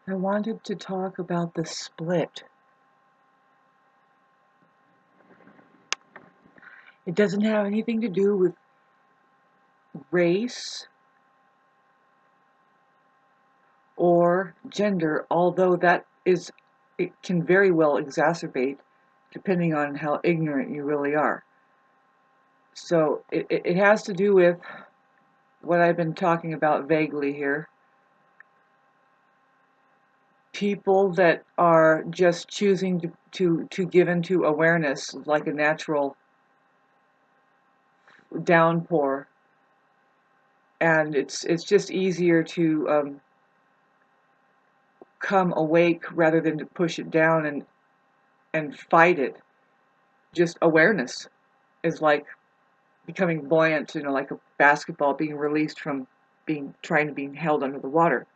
I wanted to talk about the split. It doesn't have anything to do with race or gender, although it can very well exacerbate depending on how ignorant you really are. So it has to do with what I've been talking about vaguely here. People that are just choosing to give into awareness like a natural downpour, and it's just easier to come awake rather than to push it down and fight it. Just awareness is like becoming buoyant, like a basketball being released from trying to be held under the water.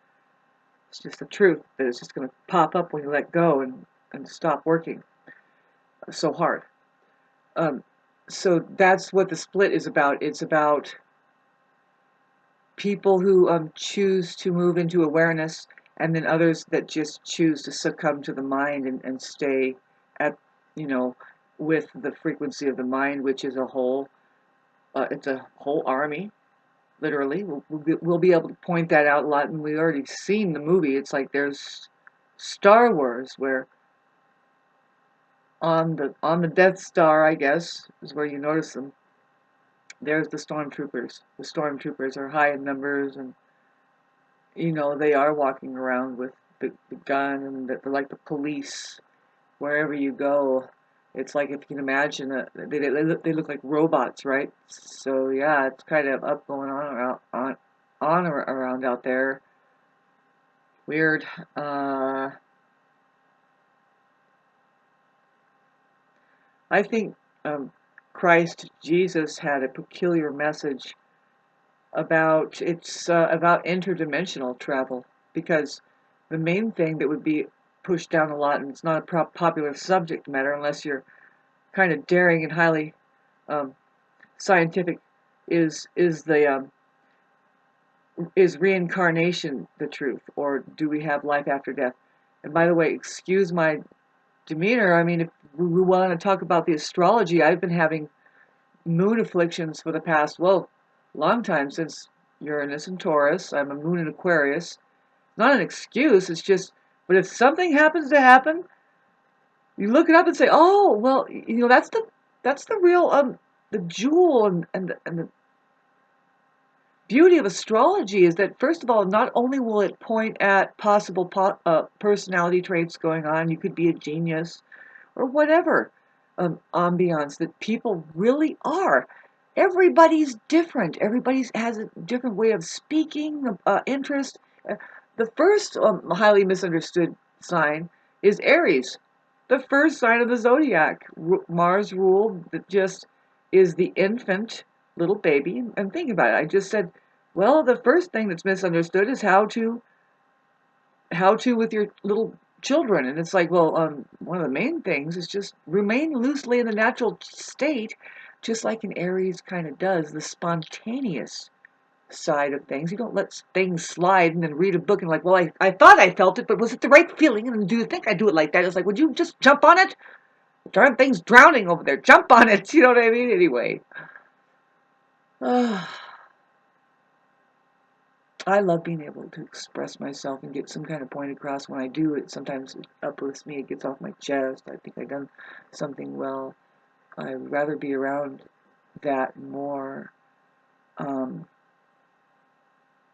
It's just the truth that it's just going to pop up when you let go and stop working so hard. Um, so that's what the split is about. It's about people who choose to move into awareness, and then others that just choose to succumb to the mind and stay at, you know, with the frequency of the mind, which is a whole, it's a whole army, literally. We'll be able to point that out a lot, and we've already seen the movie. It's like there's Star Wars, where on the Death Star, I guess, is where you notice them. There's the stormtroopers. The stormtroopers are high in numbers, and they are walking around with the gun, and they're like the police wherever you go. It's like, if you can imagine, they look like robots, right? So yeah, it's kind of up going on around out there. Weird. I think Christ Jesus had a peculiar message about interdimensional travel, because the main thing that would be pushed down a lot, and it's not a popular subject matter unless you're kind of daring and highly um, scientific, is reincarnation the truth, or do we have life after death? And by the way, excuse my demeanor. I mean, if we want to talk about the astrology, I've been having moon afflictions for the past, well, long time, since Uranus and Taurus. I'm a moon in Aquarius. Not an excuse, it's just, but if something happens to happen, you look it up and say, oh, well, that's the real, the jewel, and the beauty of astrology is that, first of all, not only will it point at possible personality traits going on, you could be a genius or whatever, ambiance that people really are. Everybody's different. Everybody has a different way of speaking, interest. Uh, the first highly misunderstood sign is Aries, the first sign of the zodiac. Mars ruled, that just is the infant little baby. And think about it. I just said, well, the first thing that's misunderstood is how to with your little children. And it's like, well, one of the main things is just remain loosely in the natural state, just like an Aries kind of does, the spontaneous side of things. You don't let things slide and then read a book and like, well, I thought I felt it, but was it the right feeling? And do you think I do it like that? It's like, would you just jump on it? Darn thing's drowning over there. Jump on it. You know what I mean? Anyway. I love being able to express myself and get some kind of point across. When I do it, sometimes it uplifts me, it gets off my chest. I think I've done something well. I'd rather be around that more. Um,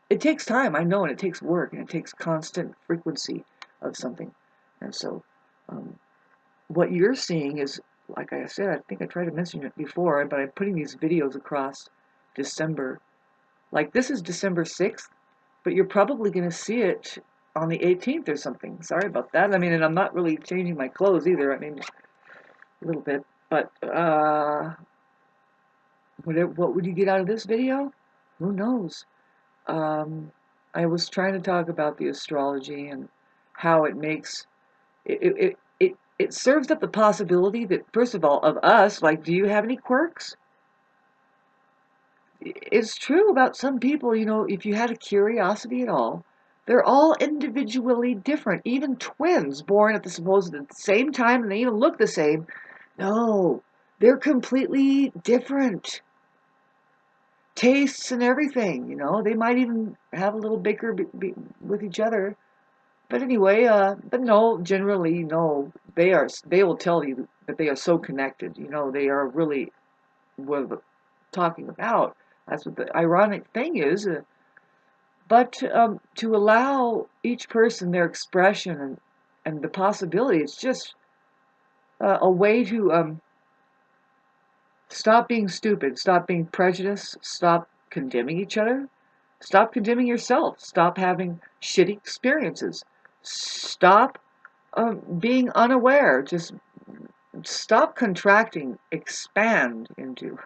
it takes time, I know, and it takes work, and it takes constant frequency of something. And so, um, what you're seeing is, like I said, I think I tried to mention it before, but I'm putting these videos across December. Like, this is December 6th. But you're probably going to see it on the 18th or something. Sorry about that. I mean, and I'm not really changing my clothes either. I mean, a little bit. But what would you get out of this video? Who knows? I was trying to talk about the astrology and how it makes it serves up the possibility that, first of all, of us, like, do you have any quirks? It's true about some people, if you had a curiosity at all They're all individually different. Even twins born at the supposed same time and they even look the same. No, they're completely different. Tastes and everything, they might even have a little bicker with each other. But anyway, but no, generally, no, they will tell you that they are so connected. They are really what we're talking about. That's what the ironic thing is. But to allow each person their expression and the possibility, it's just a way to stop being stupid, stop being prejudiced, stop condemning each other, stop condemning yourself, stop having shitty experiences, stop being unaware, just stop contracting, expand into